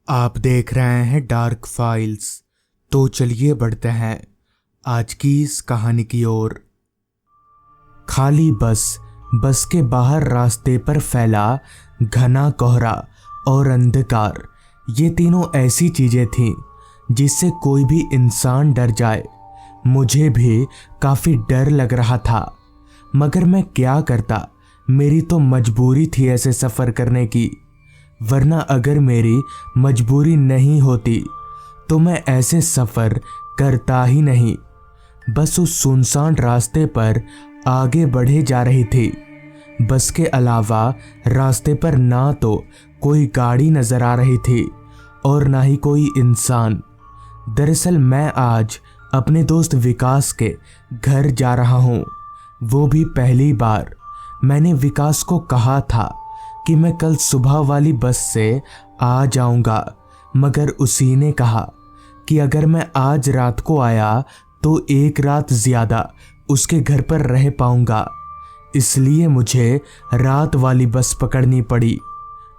आप देख रहे हैं डार्क फाइल्स। तो चलिए बढ़ते हैं आज की इस कहानी की ओर। खाली बस के बाहर रास्ते पर फैला घना कोहरा और अंधकार, ये तीनों ऐसी चीजें थीं जिससे कोई भी इंसान डर जाए। मुझे भी काफी डर लग रहा था, मगर मैं क्या करता, मेरी तो मजबूरी थी ऐसे सफर करने की। वरना अगर मेरी मजबूरी नहीं होती तो मैं ऐसे सफ़र करता ही नहीं। बस उस सुनसान रास्ते पर आगे बढ़े जा रही थी। बस के अलावा रास्ते पर ना तो कोई गाड़ी नज़र आ रही थी और ना ही कोई इंसान। दरअसल मैं आज अपने दोस्त विकास के घर जा रहा हूँ। वो भी पहली बार। मैंने विकास को कहा था कि मैं कल सुबह वाली बस से आ जाऊंगा, मगर उसी ने कहा कि अगर मैं आज रात को आया तो एक रात ज़्यादा उसके घर पर रह पाऊंगा, इसलिए मुझे रात वाली बस पकड़नी पड़ी।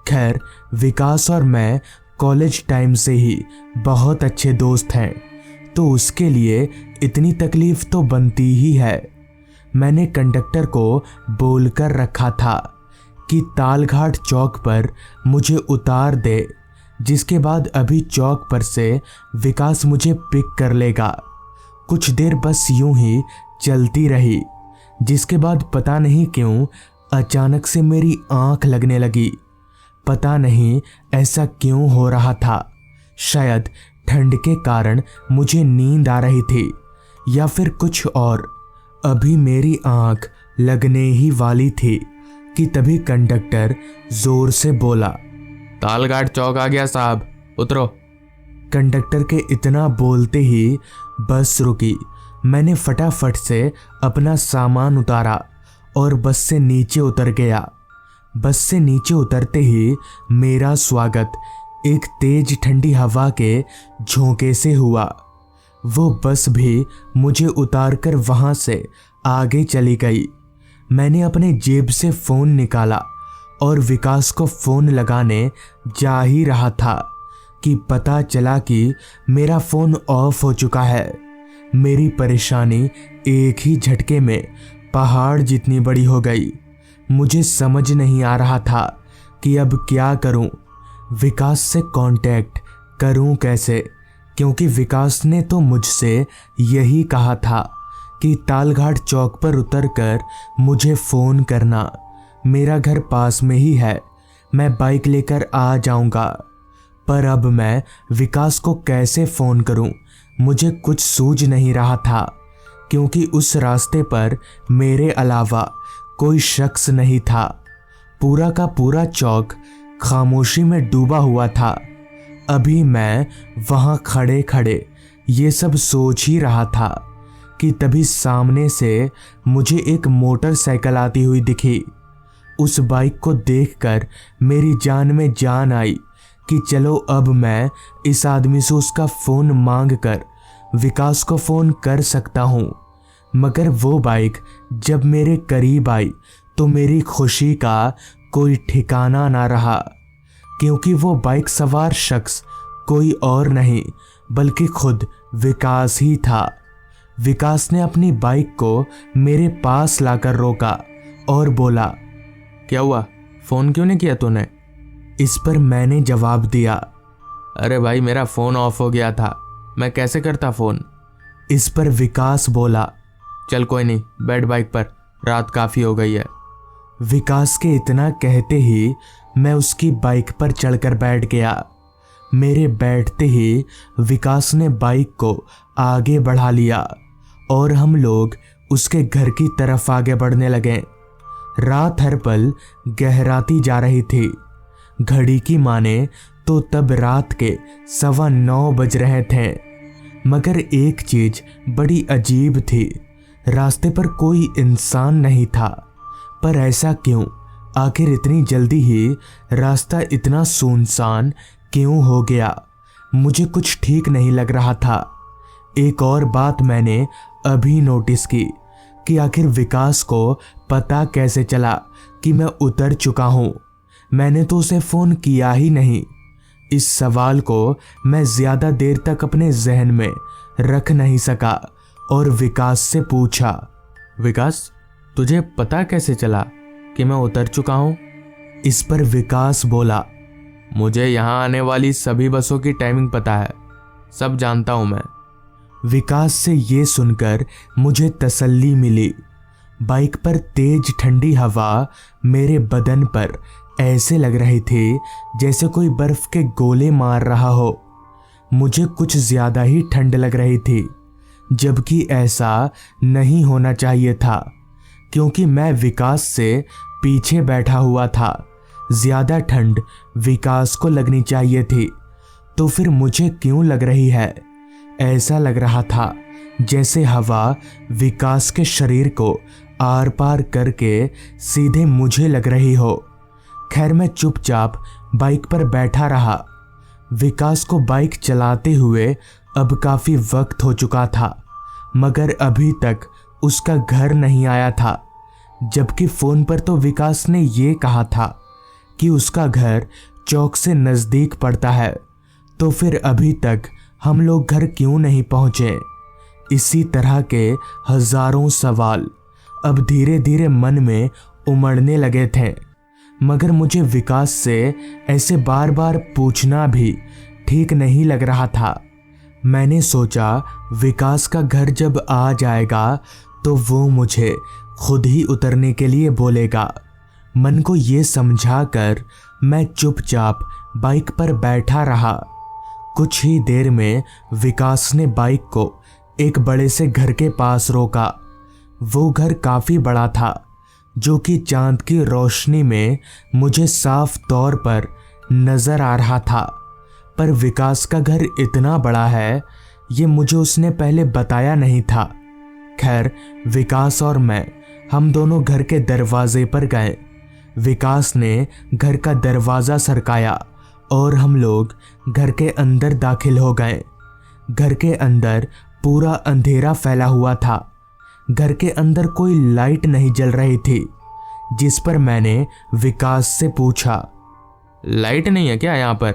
खैर, विकास और मैं कॉलेज टाइम से ही बहुत अच्छे दोस्त हैं, तो उसके लिए इतनी तकलीफ तो बनती ही है। मैंने कंडक्टर को बोलकर रखा था कि तालघाट चौक पर मुझे उतार दे, जिसके बाद अभी चौक पर से विकास मुझे पिक कर लेगा। कुछ देर बस यूं ही चलती रही, जिसके बाद पता नहीं क्यों अचानक से मेरी आंख लगने लगी। पता नहीं ऐसा क्यों हो रहा था। शायद ठंड के कारण मुझे नींद आ रही थी या फिर कुछ और। अभी मेरी आंख लगने ही वाली थी कि तभी कंडक्टर जोर से बोला, तालघाट चौक आ गया साहब, उतरो। कंडक्टर के इतना बोलते ही बस रुकी। मैंने फटाफट से अपना सामान उतारा और बस से नीचे उतर गया। बस से नीचे उतरते ही मेरा स्वागत एक तेज ठंडी हवा के झोंके से हुआ। वो बस भी मुझे उतारकर वहां से आगे चली गई। मैंने अपने जेब से फ़ोन निकाला और विकास को फ़ोन लगाने जा ही रहा था कि पता चला कि मेरा फ़ोन ऑफ हो चुका है। मेरी परेशानी एक ही झटके में पहाड़ जितनी बड़ी हो गई। मुझे समझ नहीं आ रहा था कि अब क्या करूं, विकास से कांटेक्ट करूं कैसे, क्योंकि विकास ने तो मुझसे यही कहा था कि तालघाट चौक पर उतरकर मुझे फ़ोन करना। मेरा घर पास में ही है, मैं बाइक लेकर आ जाऊंगा। पर अब मैं विकास को कैसे फ़ोन करूं, मुझे कुछ सूझ नहीं रहा था, क्योंकि उस रास्ते पर मेरे अलावा कोई शख्स नहीं था। पूरा का पूरा चौक खामोशी में डूबा हुआ था। अभी मैं वहाँ खड़े खड़े ये सब सोच ही रहा था कि तभी सामने से मुझे एक मोटरसाइकिल आती हुई दिखी। उस बाइक को देखकर मेरी जान में जान आई कि चलो अब मैं इस आदमी से उसका फ़ोन मांगकर विकास को फ़ोन कर सकता हूँ। मगर वो बाइक जब मेरे करीब आई तो मेरी खुशी का कोई ठिकाना ना रहा, क्योंकि वो बाइक सवार शख्स कोई और नहीं बल्कि खुद विकास ही था। विकास ने अपनी बाइक को मेरे पास लाकर रोका और बोला, क्या हुआ, फ़ोन क्यों नहीं किया तूने? इस पर मैंने जवाब दिया, अरे भाई, मेरा फ़ोन ऑफ हो गया था, मैं कैसे करता फ़ोन। इस पर विकास बोला, चल कोई नहीं, बैठ बाइक पर, रात काफ़ी हो गई है। विकास के इतना कहते ही मैं उसकी बाइक पर चढ़कर बैठ गया। मेरे बैठते ही विकास ने बाइक को आगे बढ़ा लिया और हम लोग उसके घर की तरफ आगे बढ़ने लगे। रात हर पल गहराती जा रही थी। घड़ी की माने तो तब रात के 9:15 बज रहे थे। मगर एक चीज बड़ी अजीब थी, रास्ते पर कोई इंसान नहीं था। पर ऐसा क्यों? आखिर इतनी जल्दी ही रास्ता इतना सुनसान क्यों हो गया? मुझे कुछ ठीक नहीं लग रहा था। एक और बात मैंने अभी नोटिस की कि आखिर विकास को पता कैसे चला कि मैं उतर चुका हूँ। मैंने तो उसे फ़ोन किया ही नहीं। इस सवाल को मैं ज्यादा देर तक अपने जहन में रख नहीं सका और विकास से पूछा, विकास, तुझे पता कैसे चला कि मैं उतर चुका हूं? इस पर विकास बोला, मुझे यहां आने वाली सभी बसों की टाइमिंग पता है, सब जानता हूं मैं। विकास से ये सुनकर मुझे तसल्ली मिली। बाइक पर तेज ठंडी हवा मेरे बदन पर ऐसे लग रही थी जैसे कोई बर्फ के गोले मार रहा हो। मुझे कुछ ज्यादा ही ठंड लग रही थी, जबकि ऐसा नहीं होना चाहिए था, क्योंकि मैं विकास से पीछे बैठा हुआ था। ज्यादा ठंड विकास को लगनी चाहिए थी, तो फिर मुझे क्यों लग रही है? ऐसा लग रहा था जैसे हवा विकास के शरीर को आर पार करके सीधे मुझे लग रही हो। खैर, मैं चुपचाप बाइक पर बैठा रहा। विकास को बाइक चलाते हुए अब काफी वक्त हो चुका था, मगर अभी तक उसका घर नहीं आया था, जबकि फोन पर तो विकास ने ये कहा था कि उसका घर चौक से नजदीक पड़ता है। तो फिर अभी तक हम लोग घर क्यों नहीं पहुंचे? इसी तरह के हजारों सवाल अब धीरे धीरे मन में उमड़ने लगे थे, मगर मुझे विकास से ऐसे बार बार पूछना भी ठीक नहीं लग रहा था। मैंने सोचा विकास का घर जब आ जाएगा तो वो मुझे खुद ही उतरने के लिए बोलेगा। मन को ये समझाकर मैं चुपचाप बाइक पर बैठा रहा। कुछ ही देर में विकास ने बाइक को एक बड़े से घर के पास रोका। वो घर काफी बड़ा था, जो कि चांद की रोशनी में मुझे साफ तौर पर नजर आ रहा था। पर विकास का घर इतना बड़ा है, ये मुझे उसने पहले बताया नहीं था। खैर, विकास और मैं हम दोनों घर के दरवाजे पर गए। विकास ने घर का दरवाज़ा सरकाया और हम लोग घर के अंदर दाखिल हो गए। घर के अंदर पूरा अंधेरा फैला हुआ था। घर के अंदर कोई लाइट नहीं जल रही थी, जिस पर मैंने विकास से पूछा, लाइट नहीं है क्या यहाँ पर?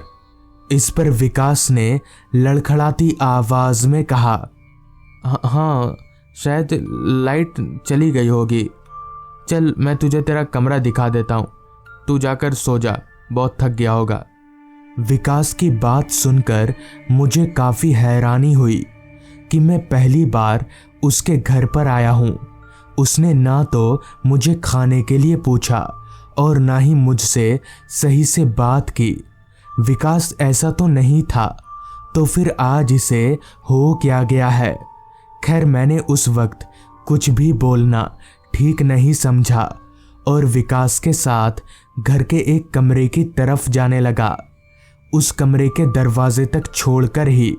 इस पर विकास ने लड़खड़ाती आवाज में कहा, हाँ, शायद लाइट चली गई होगी। चल, मैं तुझे तेरा कमरा दिखा देता हूँ, तू जाकर सो जा, बहुत थक गया होगा। विकास की बात सुनकर मुझे काफ़ी हैरानी हुई कि मैं पहली बार उसके घर पर आया हूँ। उसने ना तो मुझे खाने के लिए पूछा और ना ही मुझसे सही से बात की। विकास ऐसा तो नहीं था, तो फिर आज इसे हो क्या गया है? खैर, मैंने उस वक्त कुछ भी बोलना ठीक नहीं समझा और विकास के साथ घर के एक कमरे की तरफ जाने लगा। उस कमरे के दरवाजे तक छोड़कर ही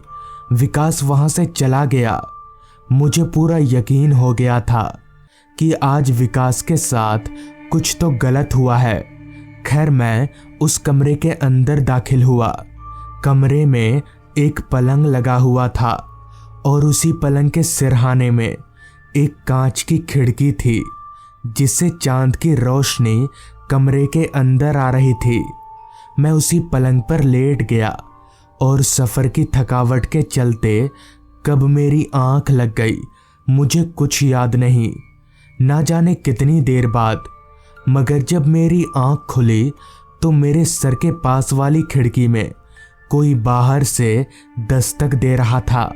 विकास वहां से चला गया। मुझे पूरा यकीन हो गया था कि आज विकास के साथ कुछ तो गलत हुआ है। खैर, मैं उस कमरे के अंदर दाखिल हुआ। कमरे में एक पलंग लगा हुआ था और उसी पलंग के सिरहाने में एक कांच की खिड़की थी, जिससे चांद की रोशनी कमरे के अंदर आ रही थी। मैं उसी पलंग पर लेट गया और सफ़र की थकावट के चलते कब मेरी आंख लग गई मुझे कुछ याद नहीं। ना जाने कितनी देर बाद, मगर जब मेरी आंख खुली तो मेरे सर के पास वाली खिड़की में कोई बाहर से दस्तक दे रहा था।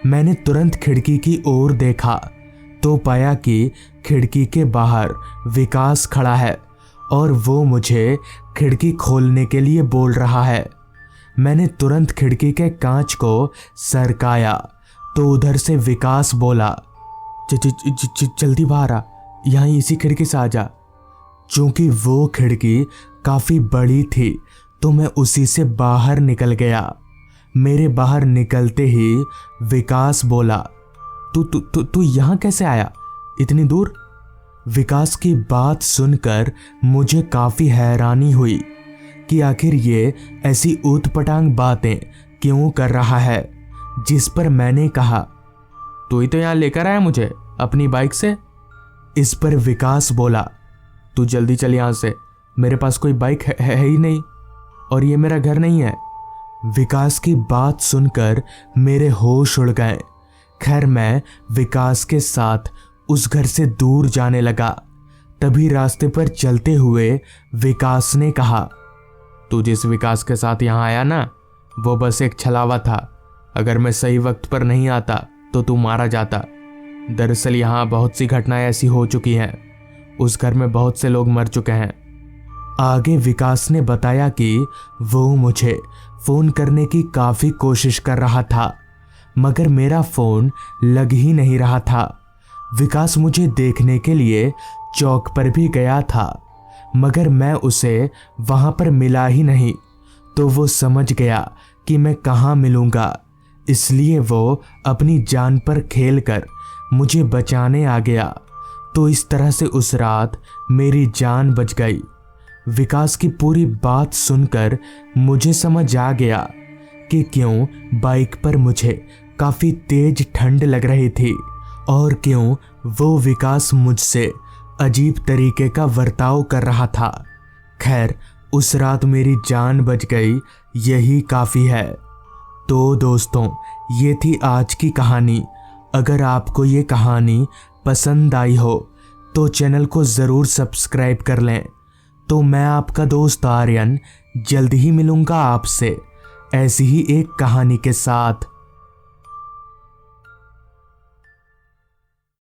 मैंने तुरंत खिड़की की ओर देखा तो पाया कि खिड़की के बाहर विकास खड़ा है और वो मुझे खिड़की खोलने के लिए बोल रहा है। मैंने तुरंत खिड़की के कांच को सरकाया तो उधर से विकास बोला, जल्दी बाहर आ, यहाँ इसी खिड़की से आ जा। चूंकि वो खिड़की काफ़ी बड़ी थी तो मैं उसी से बाहर निकल गया। मेरे बाहर निकलते ही विकास बोला, तू यहाँ कैसे आया इतनी दूर? विकास की बात सुनकर मुझे काफ़ी हैरानी हुई कि आखिर ये ऐसी ऊटपटांग बातें क्यों कर रहा है, जिस पर मैंने कहा, तू ही तो यहाँ लेकर आया मुझे अपनी बाइक से। इस पर विकास बोला, तू जल्दी चल यहाँ से, मेरे पास कोई बाइक है ही नहीं और ये मेरा घर नहीं है। विकास की बात सुनकर मेरे होश उड़ गए। खैर मैं विकास के साथ उस घर से दूर जाने लगा। तभी रास्ते पर चलते हुए विकास ने कहा, तू जिस विकास के साथ यहाँ आया ना, वो बस एक छलावा था। अगर मैं सही वक्त पर नहीं आता तो तू मारा जाता। दरअसल यहाँ बहुत सी घटनाएं ऐसी हो चुकी हैं। उस घर में बहुत से लोग मर चुके हैं। आगे विकास ने बताया कि वो मुझे फ़ोन करने की काफ़ी कोशिश कर रहा था, मगर मेरा फ़ोन लग ही नहीं रहा था। विकास मुझे देखने के लिए चौक पर भी गया था, मगर मैं उसे वहाँ पर मिला ही नहीं। तो वो समझ गया कि मैं कहाँ मिलूँगा, इसलिए वो अपनी जान पर खेलकर मुझे बचाने आ गया। तो इस तरह से उस रात मेरी जान बच गई। विकास की पूरी बात सुनकर मुझे समझ आ गया कि क्यों बाइक पर मुझे काफ़ी तेज ठंड लग रही थी और क्यों वो विकास मुझसे अजीब तरीके का बर्ताव कर रहा था। खैर उस रात मेरी जान बच गई, यही काफ़ी है। तो दोस्तों, ये थी आज की कहानी। अगर आपको ये कहानी पसंद आई हो तो चैनल को ज़रूर सब्सक्राइब कर लें। तो मैं आपका दोस्त आर्यन जल्द ही मिलूँगा आपसे ऐसी ही एक कहानी के साथ।